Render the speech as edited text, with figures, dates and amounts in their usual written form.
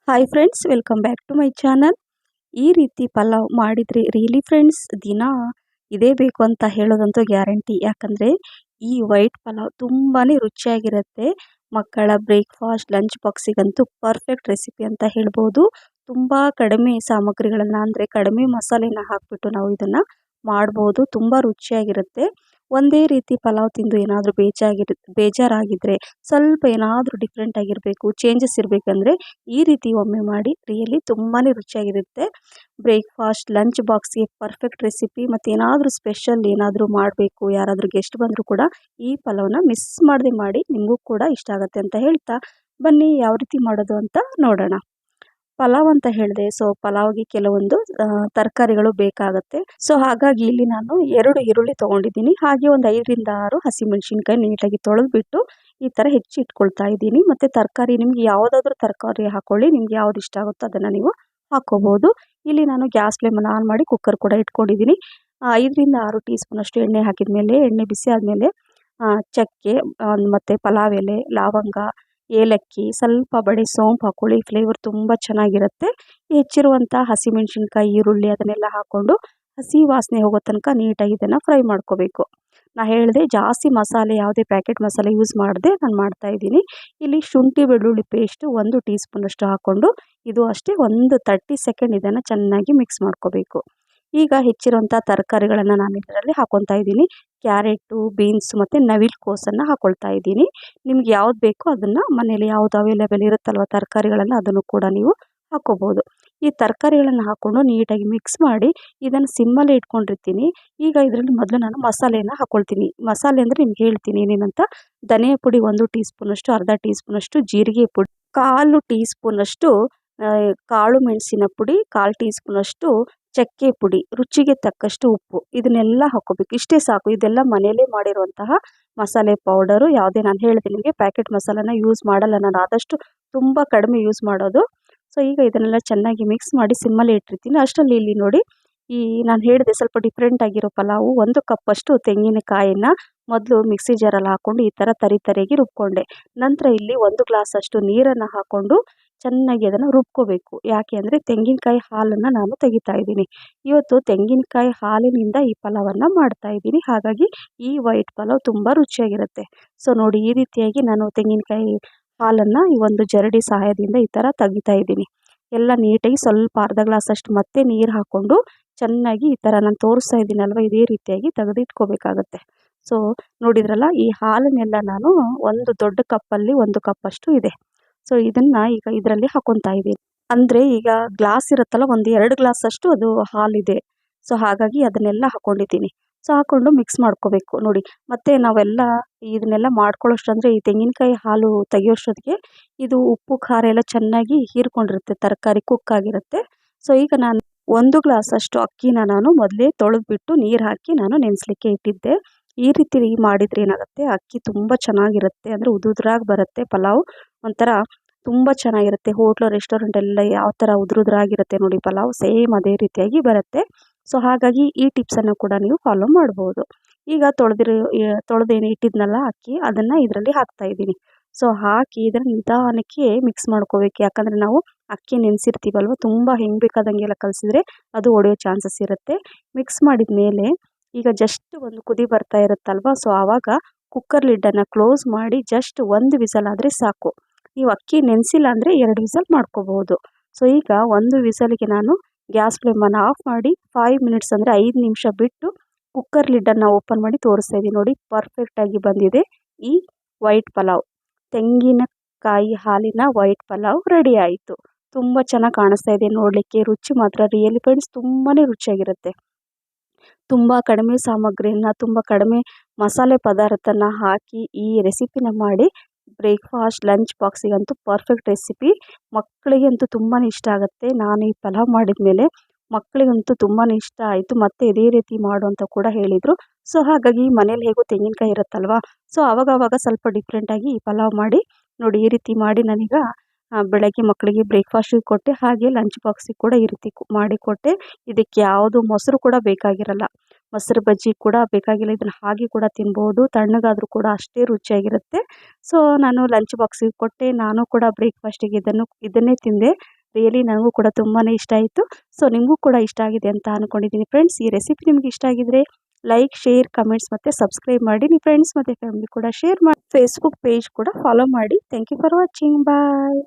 Hi friends, welcome back to my channel. ಈ ರೀತಿ ಪಲಾವ್ ಮಾಡಿದರೆ ರಿಯಲಿ ಫ್ರೆಂಡ್ಸ್ ದಿನ ಇದೇ ಬೇಕು ಅಂತ ಹೇಳೋದಂತೂ ಗ್ಯಾರಂಟಿ. ಯಾಕಂದರೆ ಈ ವೈಟ್ ಪಲಾವ್ ತುಂಬಾ ರುಚಿಯಾಗಿರುತ್ತೆ. ಮಕ್ಕಳ ಬ್ರೇಕ್ಫಾಸ್ಟ್ ಲಂಚ್ ಬಾಕ್ಸಿಗಂತೂ ಪರ್ಫೆಕ್ಟ್ ರೆಸಿಪಿ ಅಂತ ಹೇಳ್ಬೋದು. ತುಂಬ ಕಡಿಮೆ ಸಾಮಗ್ರಿಗಳನ್ನು ಅಂದರೆ ಕಡಿಮೆ ಮಸಾಲೆನ ಹಾಕಿಬಿಟ್ಟು ನಾವು ಇದನ್ನು ಮಾಡ್ಬೋದು. ತುಂಬ ರುಚಿಯಾಗಿರುತ್ತೆ. ಒಂದೇ ರೀತಿ ಪಲಾವ್ ತಿಂದು ಏನಾದರೂ ಬೇಜಾರಾಗಿದ್ದರೆ ಸ್ವಲ್ಪ ಏನಾದರೂ ಡಿಫ್ರೆಂಟ್ ಆಗಿರಬೇಕು, ಚೇಂಜಸ್ ಇರಬೇಕಂದ್ರೆ ಈ ರೀತಿ ಒಮ್ಮೆ ಮಾಡಿ. ರಿಯಲಿ ತುಂಬಾ ರುಚಿಯಾಗಿರುತ್ತೆ. ಬ್ರೇಕ್ಫಾಸ್ಟ್ ಲಂಚ್ ಬಾಕ್ಸ್ಗೆ ಪರ್ಫೆಕ್ಟ್ ರೆಸಿಪಿ. ಮತ್ತು ಏನಾದರೂ ಸ್ಪೆಷಲ್ ಏನಾದರೂ ಮಾಡಬೇಕು, ಯಾರಾದರೂ ಗೆಸ್ಟ್ ಬಂದರೂ ಕೂಡ ಈ ಪಲಾವ್ನ ಮಿಸ್ ಮಾಡದೆ ಮಾಡಿ. ನಿಮಗೂ ಕೂಡ ಇಷ್ಟ ಆಗುತ್ತೆ ಅಂತ ಹೇಳ್ತಾ ಬನ್ನಿ ಯಾವ ರೀತಿ ಮಾಡೋದು ಅಂತ ನೋಡೋಣ. ಪಲಾವ್ ಅಂತ ಹೇಳಿದೆ, ಸೊ ಪಲಾವ್ಗೆ ಕೆಲವೊಂದು ತರಕಾರಿಗಳು ಬೇಕಾಗುತ್ತೆ. ಸೊ ಹಾಗಾಗಿ ಇಲ್ಲಿ ನಾನು 2 ಈರುಳ್ಳಿ ತೊಗೊಂಡಿದ್ದೀನಿ. ಹಾಗೆ ಒಂದು 5ರಿಂದ 6 ಹಸಿಮೆಣಸಿನ್ಕಾಯಿ ನೀಟಾಗಿ ತೊಳೆದ್ಬಿಟ್ಟು ಈ ಥರ ಹೆಚ್ಚಿ ಇಟ್ಕೊಳ್ತಾ ಇದ್ದೀನಿ. ಮತ್ತು ತರಕಾರಿ ನಿಮ್ಗೆ ಯಾವುದಾದ್ರೂ ತರಕಾರಿ ಹಾಕ್ಕೊಳ್ಳಿ, ನಿಮ್ಗೆ ಯಾವ್ದು ಇಷ್ಟ ಆಗುತ್ತೋ ಅದನ್ನು ನೀವು ಹಾಕ್ಕೋಬೋದು. ಇಲ್ಲಿ ನಾನು ಗ್ಯಾಸ್ ಫ್ಲೇಮನ್ನು ಆನ್ ಮಾಡಿ ಕುಕ್ಕರ್ ಕೂಡ ಇಟ್ಕೊಂಡಿದ್ದೀನಿ. 5ರಿಂದ 6 ಟೀ ಸ್ಪೂನಷ್ಟು ಎಣ್ಣೆ ಹಾಕಿದ ಮೇಲೆ, ಎಣ್ಣೆ ಬಿಸಿ ಆದಮೇಲೆ ಚಕ್ಕೆ ಮತ್ತು ಪಲಾವ್ ಎಲೆ, ಲವಂಗ, ಏಲಕ್ಕಿ, ಸ್ವಲ್ಪ ಬಡೆ ಸೋಂಪು ಹಾಕ್ಕೊಳ್ಳಿ. ಫ್ಲೇವರ್ ತುಂಬ ಚೆನ್ನಾಗಿರುತ್ತೆ. ಹೆಚ್ಚಿರುವಂಥ ಹಸಿಮೆಣಸಿನ್ಕಾಯಿ, ಈರುಳ್ಳಿ ಅದನ್ನೆಲ್ಲ ಹಾಕ್ಕೊಂಡು ಹಸಿ ವಾಸನೆ ಹೋಗೋ ತನಕ ನೀಟಾಗಿ ಇದನ್ನು ಫ್ರೈ ಮಾಡ್ಕೋಬೇಕು. ನಾನು ಹೇಳಿದೆ ಜಾಸ್ತಿ ಮಸಾಲೆ, ಯಾವುದೇ ಪ್ಯಾಕೆಟ್ ಮಸಾಲೆ ಯೂಸ್ ಮಾಡದೆ ನಾನು ಮಾಡ್ತಾಯಿದ್ದೀನಿ. ಇಲ್ಲಿ ಶುಂಠಿ ಬೆಳ್ಳುಳ್ಳಿ ಪೇಸ್ಟು 1 ಟೀ ಸ್ಪೂನಷ್ಟು ಹಾಕ್ಕೊಂಡು ಇದು ಅಷ್ಟೇ ಒಂದು 30 ಸೆಕೆಂಡ್ ಇದನ್ನು ಚೆನ್ನಾಗಿ ಮಿಕ್ಸ್ ಮಾಡ್ಕೋಬೇಕು. ಈಗ ಹೆಚ್ಚಿರುವಂಥ ತರಕಾರಿಗಳನ್ನು ನಾನು ಇದರಲ್ಲಿ ಹಾಕ್ಕೊತಾ ಇದ್ದೀನಿ. ಕ್ಯಾರೆಟು, ಬೀನ್ಸು ಮತ್ತು ನವಿಲು ಕೋಸನ್ನು ಹಾಕ್ಕೊಳ್ತಾ ಇದ್ದೀನಿ. ನಿಮ್ಗೆ ಯಾವ್ದು ಬೇಕೋ ಅದನ್ನು ಮನೇಲಿ ಯಾವ್ದು ಅವೈಲೇಬಲ್ ಇರುತ್ತಲ್ವ ತರಕಾರಿಗಳನ್ನು, ಅದನ್ನು ಕೂಡ ನೀವು ಹಾಕ್ಕೋಬೋದು. ಈ ತರಕಾರಿಗಳನ್ನು ಹಾಕ್ಕೊಂಡು ನೀಟಾಗಿ ಮಿಕ್ಸ್ ಮಾಡಿ ಇದನ್ನು ಸಿಮ್ಮಲ್ಲೇ ಇಟ್ಕೊಂಡಿರ್ತೀನಿ. ಈಗ ಇದರಲ್ಲಿ ಮೊದಲು ನಾನು ಮಸಾಲೆಯನ್ನು ಹಾಕ್ಕೊಳ್ತೀನಿ. ಮಸಾಲೆ ಅಂದರೆ ನಿಮ್ಗೆ ಹೇಳ್ತೀನಿ ಏನೇನಂತ. ಧನಿಯಾ ಪುಡಿ 1 ಟೀ ಸ್ಪೂನಷ್ಟು, ಅರ್ಧ ಟೀ ಸ್ಪೂನಷ್ಟು ಜೀರಿಗೆ ಪುಡಿ, 1/4 ಟೀ ಸ್ಪೂನಷ್ಟು ಕಾಳು ಮೆಣಸಿನ ಪುಡಿ, 1/4 ಟೀ ಸ್ಪೂನಷ್ಟು ಚಕ್ಕೆ ಪುಡಿ, ರುಚಿಗೆ ತಕ್ಕಷ್ಟು ಉಪ್ಪು, ಇದನ್ನೆಲ್ಲ ಹಾಕ್ಕೋಬೇಕು. ಇಷ್ಟೇ ಸಾಕು. ಇದೆಲ್ಲ ಮನೆಯಲ್ಲೇ ಮಾಡಿರುವಂತಹ ಮಸಾಲೆ ಪೌಡರು. ಯಾವುದೇ ನಾನು ಹೇಳಿದೆ ನಿಮಗೆ ಪ್ಯಾಕೆಟ್ ಮಸಾಲೆನ ಯೂಸ್ ಮಾಡಲ್ಲ ನಾನು, ಆದಷ್ಟು ತುಂಬ ಕಡಿಮೆ ಯೂಸ್ ಮಾಡೋದು. ಸೊ ಈಗ ಇದನ್ನೆಲ್ಲ ಚೆನ್ನಾಗಿ ಮಿಕ್ಸ್ ಮಾಡಿ ಸಿಮ್ಮಲ್ಲಿ ಇಟ್ಟಿರ್ತೀನಿ. ಅಷ್ಟರಲ್ಲಿ ಇಲ್ಲಿ ನೋಡಿ, ಈ ನಾನು ಹೇಳಿದೆ ಸ್ವಲ್ಪ ಡಿಫ್ರೆಂಟ್ ಆಗಿರೋ ಪಲಾವು. 1 ಕಪ್ಪಷ್ಟು ತೆಂಗಿನಕಾಯಿನ ಮೊದಲು ಮಿಕ್ಸಿ ಜಾರಲ್ಲಿ ಹಾಕ್ಕೊಂಡು ಈ ಥರ ತರಿಯಾಗಿ ರುಬ್ಕೊಂಡೆ. ನಂತರ ಇಲ್ಲಿ 1 ಗ್ಲಾಸಷ್ಟು ನೀರನ್ನು ಹಾಕ್ಕೊಂಡು ಚೆನ್ನಾಗಿ ಅದನ್ನು ರುಬ್ಕೋಬೇಕು. ಯಾಕೆ ಅಂದರೆ ತೆಂಗಿನಕಾಯಿ ಹಾಲನ್ನು ನಾನು ತೆಗಿತಾ ಇದ್ದೀನಿ. ಇವತ್ತು ತೆಂಗಿನಕಾಯಿ ಹಾಲಿನಿಂದ ಈ ಪಲಾವನ್ನು ಮಾಡ್ತಾ ಇದ್ದೀನಿ. ಹಾಗಾಗಿ ಈ ವೈಟ್ ಪಲಾವ್ ತುಂಬ ರುಚಿಯಾಗಿರುತ್ತೆ. ಸೊ ನೋಡಿ, ಈ ರೀತಿಯಾಗಿ ನಾನು ತೆಂಗಿನಕಾಯಿ ಹಾಲನ್ನು ಈ ಒಂದು ಜರಡಿ ಸಹಾಯದಿಂದ ಈ ಥರ ತೆಗಿತಾ ಇದ್ದೀನಿ. ಎಲ್ಲ ನೀಟಾಗಿ ಸ್ವಲ್ಪ ಅರ್ಧ ಗ್ಲಾಸಷ್ಟು ಮತ್ತೆ ನೀರು ಹಾಕ್ಕೊಂಡು ಚೆನ್ನಾಗಿ ಈ ಥರ ನಾನು ತೋರಿಸ್ತಾ ಇದ್ದೀನಲ್ವ, ಇದೇ ರೀತಿಯಾಗಿ ತೆಗೆದಿಟ್ಕೋಬೇಕಾಗತ್ತೆ. ಸೊ ನೋಡಿದ್ರಲ್ಲ, ಈ ಹಾಲನ್ನೆಲ್ಲ ನಾನು ಒಂದು ದೊಡ್ಡ ಕಪ್ಪಲ್ಲಿ 1 ಕಪ್ಪಷ್ಟು ಇದೆ. ಸೊ ಇದನ್ನು ಈಗ ಇದರಲ್ಲಿ ಹಾಕ್ಕೊತಾ ಇದ್ದೀನಿ. ಅಂದರೆ ಈಗ ಗ್ಲಾಸ್ ಇರುತ್ತಲ್ಲ, ಒಂದು 2 ಗ್ಲಾಸಷ್ಟು ಅದು ಹಾಲಿದೆ. ಸೊ ಹಾಗಾಗಿ ಅದನ್ನೆಲ್ಲ ಹಾಕ್ಕೊಂಡಿದ್ದೀನಿ. ಸೊ ಹಾಕ್ಕೊಂಡು ಮಿಕ್ಸ್ ಮಾಡ್ಕೋಬೇಕು ನೋಡಿ. ಮತ್ತು ನಾವೆಲ್ಲ ಇದನ್ನೆಲ್ಲ ಮಾಡ್ಕೊಳ್ಳೋಷ್ಟಂದರೆ ಈ ತೆಂಗಿನಕಾಯಿ ಹಾಲು ತೆಗಿಯೋಷ್ಟೊತ್ತಿಗೆ ಇದು ಉಪ್ಪು ಖಾರ ಎಲ್ಲ ಚೆನ್ನಾಗಿ ಹೀರ್ಕೊಂಡಿರುತ್ತೆ, ತರಕಾರಿ ಕುಕ್ ಆಗಿರುತ್ತೆ. ಸೊ ಈಗ ನಾನು 1 ಗ್ಲಾಸಷ್ಟು ಅಕ್ಕಿನ ನಾನು ಮೊದಲೇ ತೊಳೆದ್ಬಿಟ್ಟು ನೀರು ಹಾಕಿ ನಾನು ನೆನೆಸ್ಲಿಕ್ಕೆ ಇಟ್ಟಿದ್ದೆ. ಈ ರೀತಿ ಮಾಡಿದರೆ ಏನಾಗುತ್ತೆ, ಅಕ್ಕಿ ತುಂಬ ಚೆನ್ನಾಗಿರುತ್ತೆ. ಅಂದರೆ ಉದುರಾಗಿ ಬರುತ್ತೆ ಪಲಾವ್, ಒಂಥರ ತುಂಬ ಚೆನ್ನಾಗಿರುತ್ತೆ. ಹೋಟ್ಲು ರೆಸ್ಟೋರೆಂಟ್ ಎಲ್ಲ ಯಾವ ಥರ ಉದುರಾಗಿರುತ್ತೆ ನೋಡಿ ಪಲಾವ್, ಸೇಮ್ ಅದೇ ರೀತಿಯಾಗಿ ಬರುತ್ತೆ. ಸೊ ಹಾಗಾಗಿ ಈ ಟಿಪ್ಸನ್ನು ಕೂಡ ನೀವು ಫಾಲೋ ಮಾಡ್ಬೋದು. ಈಗ ತೊಳೆದೇನು ಇಟ್ಟಿದ್ನಲ್ಲ ಅಕ್ಕಿ, ಅದನ್ನು ಇದರಲ್ಲಿ ಹಾಕ್ತಾಯಿದ್ದೀನಿ. ಸೊ ಹಾಕಿ ಇದನ್ನು ನಿಧಾನಕ್ಕೆ ಮಿಕ್ಸ್ ಮಾಡ್ಕೋಬೇಕು. ಯಾಕಂದರೆ ನಾವು ಅಕ್ಕಿ ನೆನೆಸಿರ್ತೀವಲ್ವ, ತುಂಬ ಹೆಂಗೆ ಬೇಕಾದಂಗೆಲ್ಲ ಕಲಸಿದ್ರೆ ಅದು ಒಡೆಯೋ ಚಾನ್ಸಸ್ ಇರುತ್ತೆ. ಮಿಕ್ಸ್ ಮಾಡಿದ ಮೇಲೆ ಈಗ ಜಸ್ಟ್ ಒಂದು ಕುದಿ ಬರ್ತಾ ಇರುತ್ತಲ್ವ, ಸೊ ಆವಾಗ ಕುಕ್ಕರ್ ಲಿಡ್ಡನ್ನು ಕ್ಲೋಸ್ ಮಾಡಿ ಜಸ್ಟ್ 1 ವಿಸಲ್ ಆದರೆ ಸಾಕು. ನೀವು ಅಕ್ಕಿ ನೆನೆಸಿಲ್ಲ ಅಂದರೆ 2 ವಿಸಲ್ ಮಾಡ್ಕೋಬಹುದು. ಸೊ ಈಗ 1 ವಿಸಲ್ಗೆ ನಾನು ಗ್ಯಾಸ್ ಫ್ಲೇಮನ್ನು ಆಫ್ ಮಾಡಿ 5 ಮಿನಿಟ್ಸ್ ಅಂದರೆ 5 ನಿಮಿಷ ಬಿಟ್ಟು ಕುಕ್ಕರ್ ಲಿಡ್ಡನ್ನು ಓಪನ್ ಮಾಡಿ ತೋರಿಸ್ತಾ ಇದ್ದೀನಿ ನೋಡಿ. ಪರ್ಫೆಕ್ಟಾಗಿ ಬಂದಿದೆ ಈ ವೈಟ್ ಪಲಾವ್. ತೆಂಗಿನಕಾಯಿ ಹಾಲಿನ ವೈಟ್ ಪಲಾವ್ ರೆಡಿ ಆಯಿತು. ತುಂಬ ಚೆನ್ನಾಗಿ ಕಾಣಿಸ್ತಾ ಇದೆ ನೋಡಲಿಕ್ಕೆ. ರುಚಿ ಮಾತ್ರ ರಿಯಲಿ ಫ್ರೆಂಡ್ಸ್ ತುಂಬಾ ರುಚಿಯಾಗಿರುತ್ತೆ. ತುಂಬ ಕಡಿಮೆ ಸಾಮಗ್ರಿಯನ್ನು, ತುಂಬ ಕಡಿಮೆ ಮಸಾಲೆ ಪದಾರ್ಥನ ಹಾಕಿ ಈ ರೆಸಿಪಿನ ಮಾಡಿ ಬ್ರೇಕ್ಫಾಸ್ಟ್ ಲಂಚ್ ಬಾಕ್ಸಿಗಂತೂ ಪರ್ಫೆಕ್ಟ್ ರೆಸಿಪಿ. ಮಕ್ಕಳಿಗಂತೂ ತುಂಬಾ ಇಷ್ಟ ಆಗುತ್ತೆ. ನಾನು ಈ ಪಲಾವ್ ಮಾಡಿದ ಮೇಲೆ ಮಕ್ಕಳಿಗಂತೂ ತುಂಬಾ ಇಷ್ಟ ಆಯಿತು. ಮತ್ತು ಇದೇ ರೀತಿ ಮಾಡು ಅಂತ ಕೂಡ ಹೇಳಿದರು. ಸೊ ಹಾಗಾಗಿ ಮನೇಲಿ ಹೇಗೂ ತೆಂಗಿನಕಾಯಿ ಇರುತ್ತಲ್ವ, ಸೊ ಆವಾಗವಾಗ ಸ್ವಲ್ಪ ಡಿಫ್ರೆಂಟಾಗಿ ಈ ಪಲಾವ್ ಮಾಡಿ ನೋಡಿ. ಈ ರೀತಿ ಮಾಡಿ ನಾನೀಗ ಬೆಳಗ್ಗೆ ಮಕ್ಕಳಿಗೆ ಬ್ರೇಕ್ಫಾಸ್ಟಿಗೆ ಕೊಟ್ಟೆ, ಹಾಗೆ ಲಂಚ್ ಬಾಕ್ಸಿಗೆ ಕೂಡ ಈ ರೀತಿ ಮಾಡಿಕೊಟ್ಟೆ. ಇದಕ್ಕೆ ಯಾವುದು ಮೊಸರು ಕೂಡ ಬೇಕಾಗಿರಲ್ಲ. ಮೊಸರು ಬಜ್ಜಿ ಕೂಡ ಬೇಕಾಗಿಲ್ಲ. ಇದನ್ನು ಹಾಗೆ ಕೂಡ ತಿನ್ಬೋದು, ತಣ್ಣಗಾದರೂ ಕೂಡ ಅಷ್ಟೇ ರುಚಿಯಾಗಿರುತ್ತೆ. ಸೊ ನಾನು ಲಂಚ್ ಬಾಕ್ಸಿಗೆ ಕೊಟ್ಟೆ. ನಾನು ಕೂಡ ಬ್ರೇಕ್ಫಾಸ್ಟಿಗೆ ಇದನ್ನೇ ತಿಂದೆ. ರಿಯಲಿ ನನಗೂ ಕೂಡ ತುಂಬಾ ಇಷ್ಟ ಆಯಿತು. ಸೊ ನಿಮಗೂ ಕೂಡ ಇಷ್ಟ ಆಗಿದೆ ಅಂತ ಅಂದ್ಕೊಂಡಿದ್ದೀನಿ ಫ್ರೆಂಡ್ಸ್. ಈ ರೆಸಿಪಿ ನಿಮ್ಗೆ ಇಷ್ಟ ಆಗಿದ್ರೆ ಲೈಕ್, ಶೇರ್, ಕಮೆಂಟ್ಸ್ ಮತ್ತು ಸಬ್ಸ್ಕ್ರೈಬ್ ಮಾಡಿ. ನಿಮ್ಮ ಫ್ರೆಂಡ್ಸ್ ಮತ್ತು ಫ್ಯಾಮಿಲಿ ಕೂಡ ಶೇರ್ ಮಾಡಿ. ಫೇಸ್ಬುಕ್ ಪೇಜ್ ಕೂಡ ಫಾಲೋ ಮಾಡಿ. Thank you for watching. Bye.